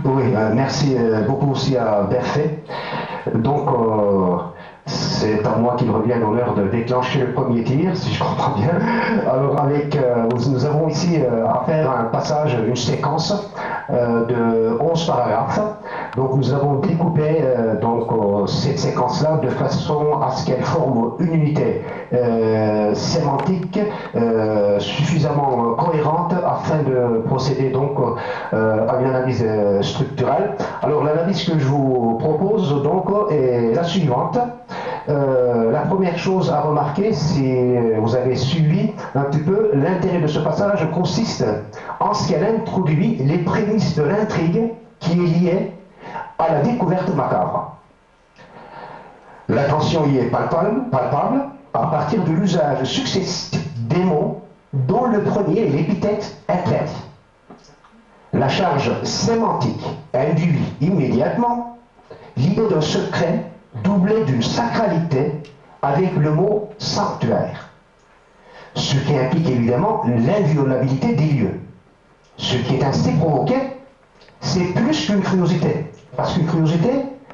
Oui, merci beaucoup aussi à Berfait. Donc, c'est à moi qu'il revient l'honneur de déclencher le premier tir, si je comprends bien. Alors, nous avons ici à faire un passage, une séquence de 11 paragraphes. Donc, nous avons découpé cette séquence-là de façon à ce qu'elle forme une unité sémantique suffisamment cohérente afin de procéder donc à une analyse structurelle. Alors, l'analyse que je vous propose donc est la suivante. La première chose à remarquer, si vous avez suivi un petit peu, l'intérêt de ce passage consiste en ce qu'elle introduit les prémices de l'intrigue qui est liée à la découverte macabre. L'attention y est palpable à partir de l'usage successif des mots dont le premier est l'épithète interdit. La charge sémantique induit immédiatement l'idée d'un secret doublé d'une sacralité avec le mot sanctuaire, ce qui implique évidemment l'inviolabilité des lieux. Ce qui est ainsi provoqué, c'est plus qu'une curiosité, parce qu'une curiosité,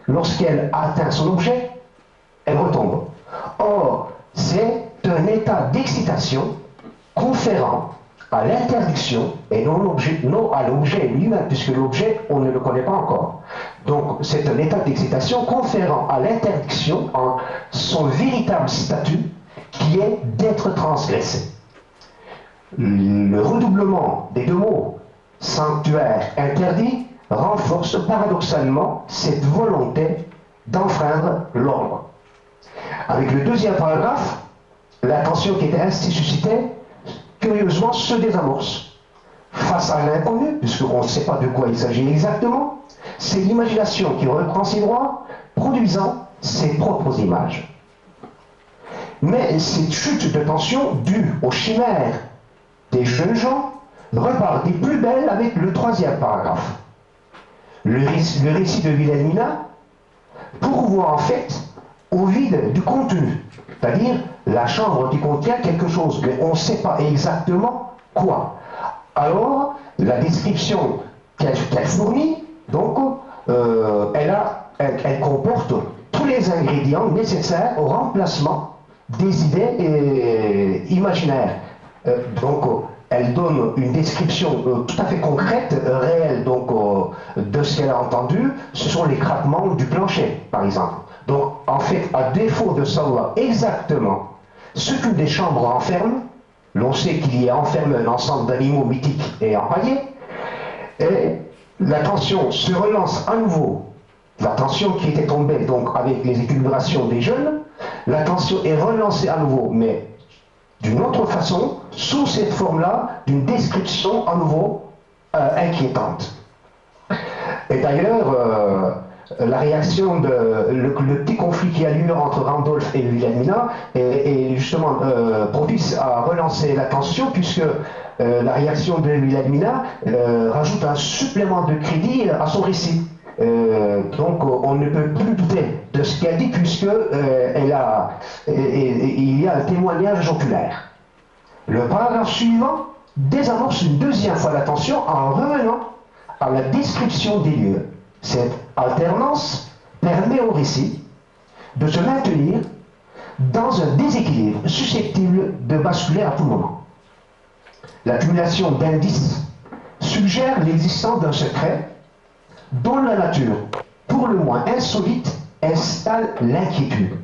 lorsqu'elle atteint son objet, elle retombe. Or, c'est un état d'excitation conférant à l'interdiction et non à l'objet lui-même, puisque l'objet, on ne le connaît pas encore. Donc, c'est un état d'excitation conférant à l'interdiction en son véritable statut, qui est d'être transgressé. Le redoublement des deux mots, sanctuaire, interdit, renforce paradoxalement cette volonté d'enfreindre l'ordre. Avec le deuxième paragraphe, l'attention qui était ainsi suscitée, curieusement, se désamorce. Face à l'inconnu, puisqu'on ne sait pas de quoi il s'agit exactement, c'est l'imagination qui reprend ses droits, produisant ses propres images. Mais cette chute de tension due aux chimères des jeunes gens repart des plus belles avec le troisième paragraphe. Le récit de Wilhelmina pourvoit en fait au vide du contenu, c'est-à-dire la chambre qui contient quelque chose, mais on ne sait pas exactement quoi. Alors, la description qu'elle fournit, donc, elle comporte tous les ingrédients nécessaires au remplacement des idées imaginaires. Elle donne une description tout à fait concrète, réelle, de ce qu'elle a entendu. Ce sont les craquements du plancher, par exemple. Donc, en fait, à défaut de savoir exactement ce qu'une des chambres renferme, l'on sait qu'il y a enfermé un ensemble d'animaux mythiques et empaillés, et la tension se relance à nouveau. La tension qui était tombée donc avec les équilibrations des jeunes, la tension est relancée à nouveau, mais d'une autre façon, sous cette forme-là, d'une description à nouveau inquiétante. Et d'ailleurs, la réaction le petit conflit qui a lieu entre Randolph et Wilhelmina est justement propice à relancer la tension, puisque la réaction de Wilhelmina rajoute un supplément de crédit à son récit. Donc on ne peut plus douter de ce qu'elle dit, puisque il y a un témoignage oculaire. Le paragraphe suivant désamorce une deuxième fois la tension en revenant à la description des lieux. Cette alternance permet au récit de se maintenir dans un déséquilibre susceptible de basculer à tout moment. L'accumulation d'indices suggère l'existence d'un secret dont la nature, pour le moins insolite, installe l'inquiétude.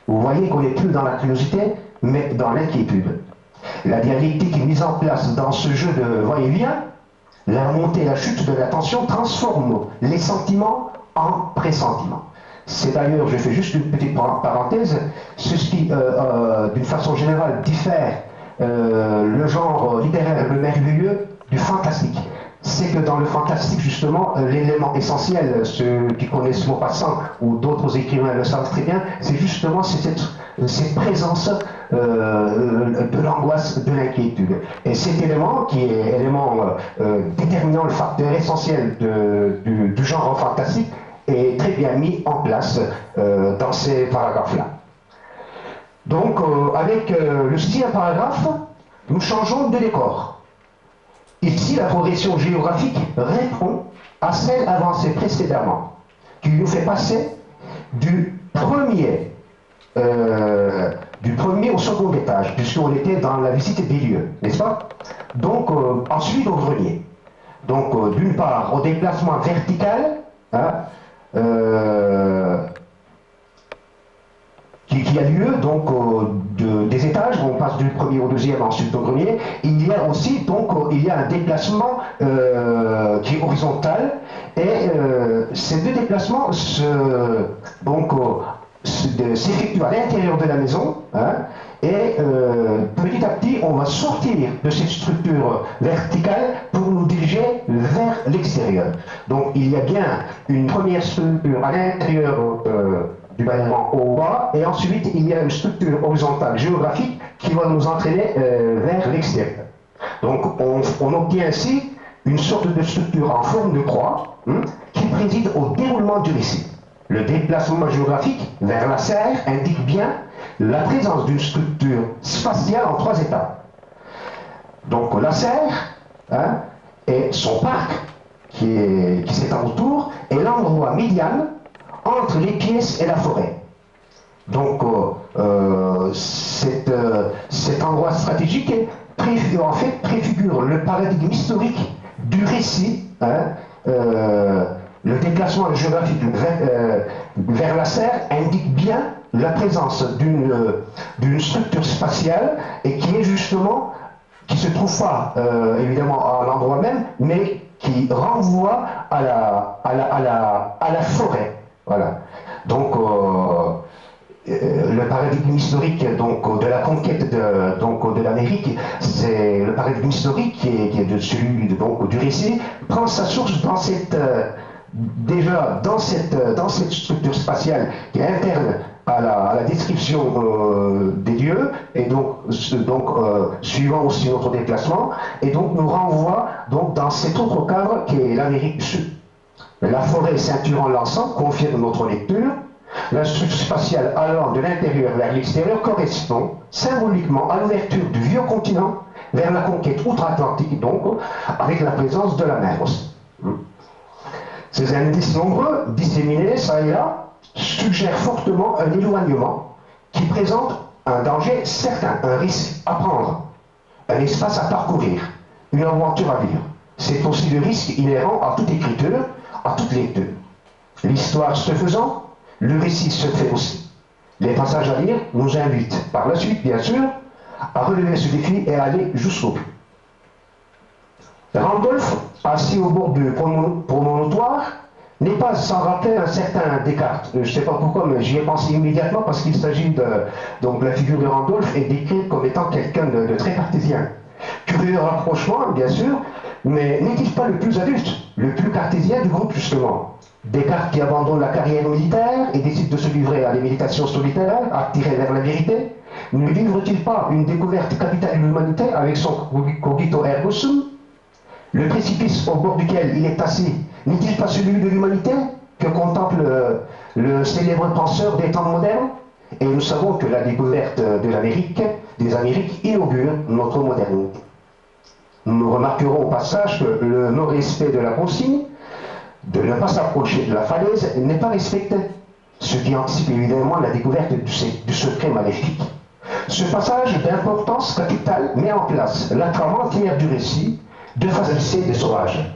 Vous voyez qu'on n'est plus dans la curiosité, mais dans l'inquiétude. La dialectique mise en place dans ce jeu de va-et-vient, la montée et la chute de la tension transforment les sentiments en pressentiments. C'est d'ailleurs, je fais juste une petite parenthèse, ce qui, d'une façon générale, diffère le genre littéraire, le merveilleux, du fantastique. C'est que dans le fantastique, justement, l'élément essentiel, ceux qui connaissent Maupassant ou d'autres écrivains le savent très bien, c'est justement cette présence de l'angoisse, de l'inquiétude. Et cet élément, qui est élément déterminant, le facteur essentiel du genre fantastique, est très bien mis en place dans ces paragraphes-là. Donc, avec le sixième paragraphe, nous changeons de décor. Ici, la progression géographique répond à celle avancée précédemment, qui nous fait passer du premier au second étage, puisqu'on était dans la visite des lieux, n'est-ce pas? Donc, ensuite au grenier. Donc, d'une part, au déplacement vertical, hein, qui a lieu donc des étages, on passe du premier au deuxième, ensuite au grenier. Il y a aussi donc il y a un déplacement qui est horizontal, et ces deux déplacements s'effectuent à l'intérieur de la maison, hein, et petit à petit on va sortir de cette structure verticale pour nous diriger vers l'extérieur. Donc il y a bien une première structure à l'intérieur du bâtiment au bas, et ensuite il y a une structure horizontale géographique qui va nous entraîner vers l'extérieur. Donc on obtient ainsi une sorte de structure en forme de croix, qui préside au déroulement du récit. Le déplacement géographique vers la serre indique bien la présence d'une structure spatiale en 3 étapes. Donc la serre, hein, et son parc qui s'étend autour, est l'endroit médian entre les pièces et la forêt. Donc cet endroit stratégique en fait préfigure le paradigme historique du récit, hein, le déplacement géographique vers la serre indique bien la présence d'une structure spatiale, et qui est justement, qui se trouve pas évidemment à l'endroit même, mais qui renvoie à la forêt. Voilà. Donc le paradigme historique donc, de la conquête de l'Amérique, c'est le paradigme historique qui est de celui donc, du récit, prend sa source dans cette déjà dans cette structure spatiale qui est interne à la description des lieux, et donc suivant aussi notre déplacement, et donc nous renvoie donc dans cet autre cadre qui est l'Amérique du Sud. La forêt ceinturant l'ensemble confirme notre lecture. La structure spatiale allant de l'intérieur vers l'extérieur correspond symboliquement à l'ouverture du vieux continent vers la conquête outre-Atlantique, donc avec la présence de la mer aussi. Ces indices nombreux, disséminés ça et là, suggèrent fortement un éloignement qui présente un danger certain, un risque à prendre, un espace à parcourir, une aventure à vivre. C'est aussi le risque inhérent à toute écriture, à toute lecture. L'histoire se faisant, le récit se fait aussi. Les passages à lire nous invitent par la suite, bien sûr, à relever ce défi et à aller jusqu'au bout. Randolph, assis au bord du promontoire, n'est pas sans rappeler un certain Descartes. Je ne sais pas pourquoi, mais j'y ai pensé immédiatement, parce qu'il s'agit donc la figure de Randolph est décrite comme étant quelqu'un de très cartésien. Curieux rapprochement, bien sûr, mais n'est-il pas le plus adulte, le plus cartésien du groupe, justement? Descartes qui abandonne la carrière militaire et décide de se livrer à des méditations solitaires, attiré vers la vérité, ne livre-t-il pas une découverte capitale de l'humanité avec son cogito ergo sum? Le précipice au bord duquel il est assis n'est-il pas celui de l'humanité que contemple le célèbre penseur des temps modernes? Et nous savons que la découverte des Amériques, inaugure notre modernité. Nous remarquerons au passage que le non-respect de la consigne de ne pas s'approcher de la falaise n'est pas respecté, ce qui anticipe évidemment la découverte du secret maléfique. Ce passage d'importance capitale met en place la trame entière du récit de Facile des sauvages.